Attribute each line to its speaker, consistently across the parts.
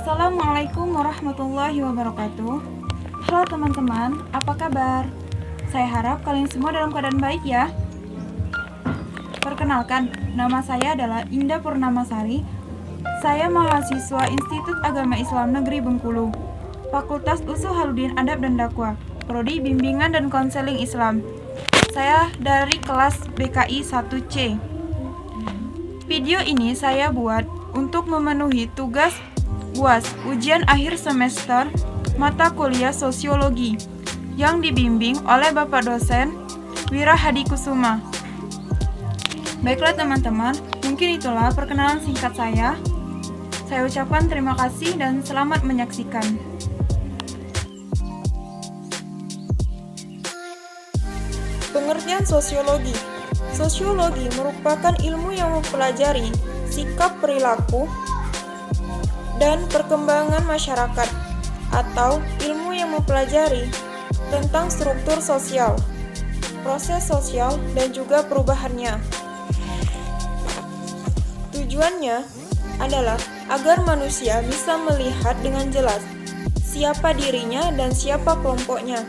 Speaker 1: Assalamualaikum warahmatullahi wabarakatuh. Halo teman-teman, apa kabar? Saya harap kalian semua dalam keadaan baik ya. Perkenalkan, nama saya adalah Indah Purnamasari. Saya mahasiswa Institut Agama Islam Negeri Bengkulu, Fakultas Usul Haludin Adab dan Dakwah, Prodi Bimbingan dan Konseling Islam. Saya dari kelas BKI 1C. Video ini saya buat untuk memenuhi tugas UAS, ujian akhir semester mata kuliah Sosiologi, yang dibimbing oleh Bapak dosen Wira Hadi Kusuma. Baiklah teman-teman, mungkin itulah perkenalan singkat saya. Saya ucapkan terima kasih dan selamat menyaksikan. Pengertian sosiologi. Sosiologi merupakan ilmu yang mempelajari sikap perilaku dan perkembangan masyarakat, atau ilmu yang mempelajari tentang struktur sosial, proses sosial, dan juga perubahannya. Tujuannya adalah agar manusia bisa melihat dengan jelas siapa dirinya dan siapa kelompoknya.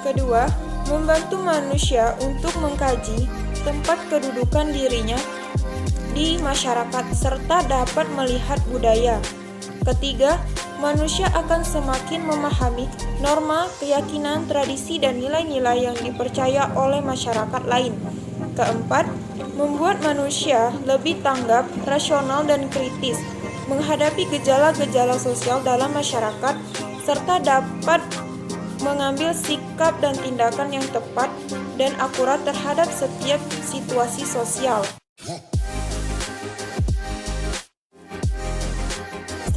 Speaker 1: Kedua, membantu manusia untuk mengkaji tempat kedudukan dirinya di masyarakat serta dapat melihat budaya. Ketiga, manusia akan semakin memahami norma, keyakinan, tradisi, dan nilai-nilai yang dipercaya oleh masyarakat lain. Keempat, membuat manusia lebih tanggap, rasional, dan kritis menghadapi gejala-gejala sosial dalam masyarakat serta dapat mengambil sikap dan tindakan yang tepat dan akurat terhadap setiap situasi sosial.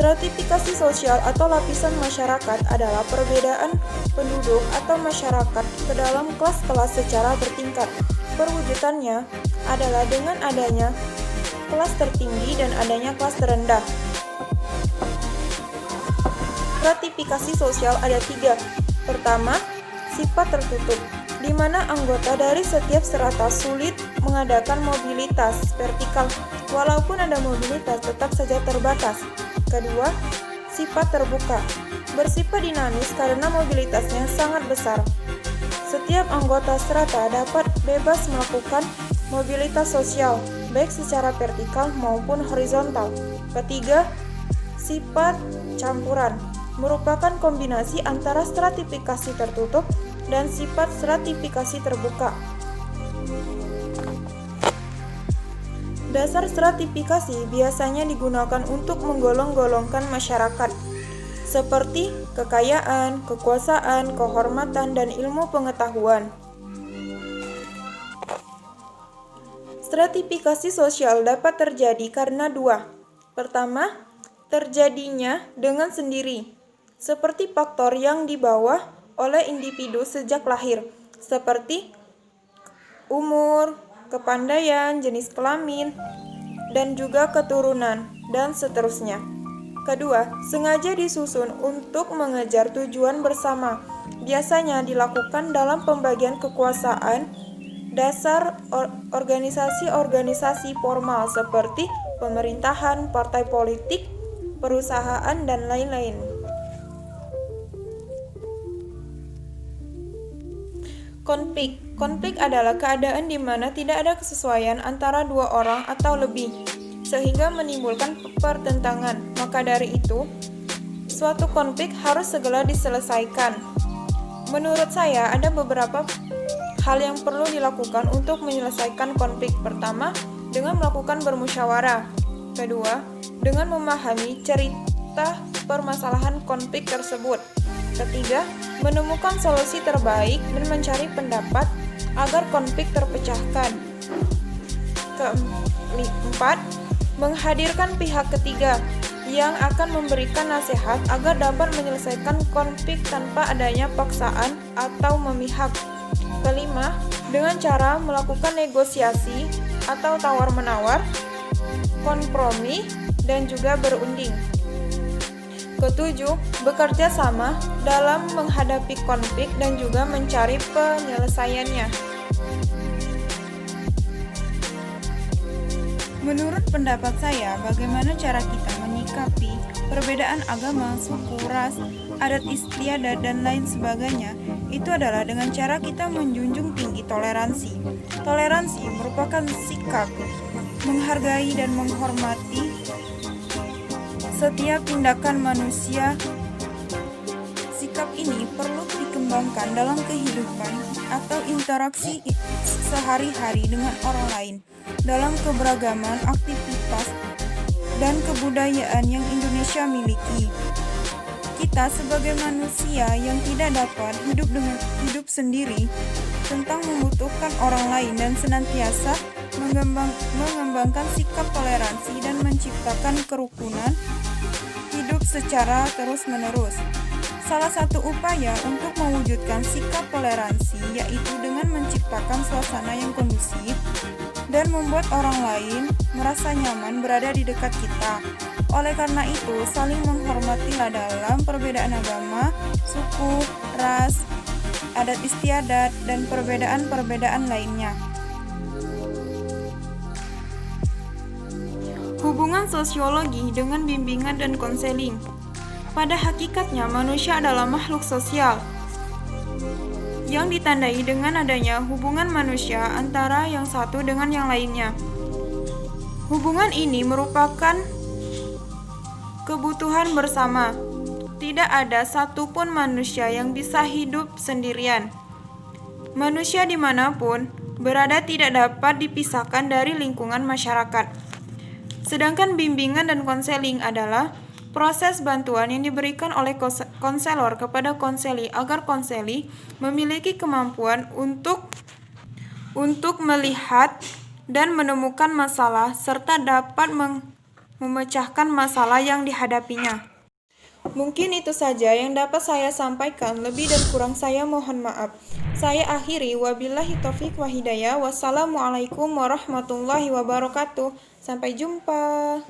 Speaker 1: Stratifikasi sosial atau lapisan masyarakat adalah perbedaan penduduk atau masyarakat ke dalam kelas-kelas secara bertingkat. Perwujudannya adalah dengan adanya kelas tertinggi dan adanya kelas terendah. Stratifikasi sosial ada 3. Pertama, sifat tertutup, di mana anggota dari setiap strata sulit mengadakan mobilitas vertikal, walaupun ada mobilitas tetap saja terbatas. Kedua, sifat terbuka, bersifat dinamis karena mobilitasnya sangat besar. Setiap anggota strata dapat bebas melakukan mobilitas sosial, baik secara vertikal maupun horizontal. Ketiga, sifat campuran, merupakan kombinasi antara stratifikasi tertutup dan sifat stratifikasi terbuka. Dasar stratifikasi biasanya digunakan untuk menggolong-golongkan masyarakat, seperti kekayaan, kekuasaan, kehormatan, dan ilmu pengetahuan. Stratifikasi sosial dapat terjadi karena 2. Pertama, terjadinya dengan sendiri, seperti faktor yang dibawa oleh individu sejak lahir, seperti umur, kepandaian, jenis kelamin, dan juga keturunan, dan seterusnya. Kedua, sengaja disusun untuk mengejar tujuan bersama, biasanya dilakukan dalam pembagian kekuasaan. Dasar organisasi-organisasi formal seperti pemerintahan, partai politik, perusahaan, dan lain-lain. Konflik adalah keadaan di mana tidak ada kesesuaian antara 2 orang atau lebih, sehingga menimbulkan pertentangan. Maka dari itu, suatu konflik harus segera diselesaikan. Menurut saya, ada beberapa hal yang perlu dilakukan untuk menyelesaikan konflik. Pertama, dengan melakukan bermusyawarah. Kedua, dengan memahami cerita permasalahan konflik tersebut. Ketiga, menemukan solusi terbaik dan mencari pendapat agar konflik terpecahkan. Keempat, menghadirkan pihak ketiga yang akan memberikan nasihat agar dapat menyelesaikan konflik tanpa adanya paksaan atau memihak. Kelima, dengan cara melakukan negosiasi atau tawar-menawar, kompromi, dan juga berunding. Ketujuh, bekerja sama dalam menghadapi konflik dan juga mencari penyelesaiannya. Menurut pendapat saya, bagaimana cara kita menyikapi perbedaan agama, suku, ras, adat istiadat, dan lain sebagainya, itu adalah dengan cara kita menjunjung tinggi toleransi. Toleransi merupakan sikap menghargai dan menghormati setiap tindakan manusia. Sikap ini perlu dikembangkan dalam kehidupan atau interaksi sehari-hari dengan orang lain, dalam keberagaman aktivitas dan kebudayaan yang Indonesia miliki. Kita sebagai manusia yang tidak dapat hidup sendiri, tentang membutuhkan orang lain dan senantiasa mengembangkan sikap toleransi dan menciptakan kerukunan hidup secara terus-menerus. Salah satu upaya untuk mewujudkan sikap toleransi yaitu dengan menciptakan suasana yang kondusif dan membuat orang lain merasa nyaman berada di dekat kita. Oleh karena itu, saling menghormatilah dalam perbedaan agama, suku, ras, adat istiadat, dan perbedaan-perbedaan lainnya. Hubungan sosiologi dengan bimbingan dan konseling. Pada hakikatnya, manusia adalah makhluk sosial yang ditandai dengan adanya hubungan manusia antara yang satu dengan yang lainnya. Hubungan ini merupakan kebutuhan bersama. Tidak ada satupun manusia yang bisa hidup sendirian. Manusia dimanapun berada tidak dapat dipisahkan dari lingkungan masyarakat. Sedangkan bimbingan dan konseling adalah proses bantuan yang diberikan oleh konselor kepada konseli agar konseli memiliki kemampuan untuk melihat dan menemukan masalah serta dapat memecahkan masalah yang dihadapinya. Mungkin itu saja yang dapat saya sampaikan, lebih dan kurang saya mohon maaf. Saya akhiri, wabillahi taufiq wa hidayah. Wassalamualaikum warahmatullahi wabarakatuh. Sampai jumpa.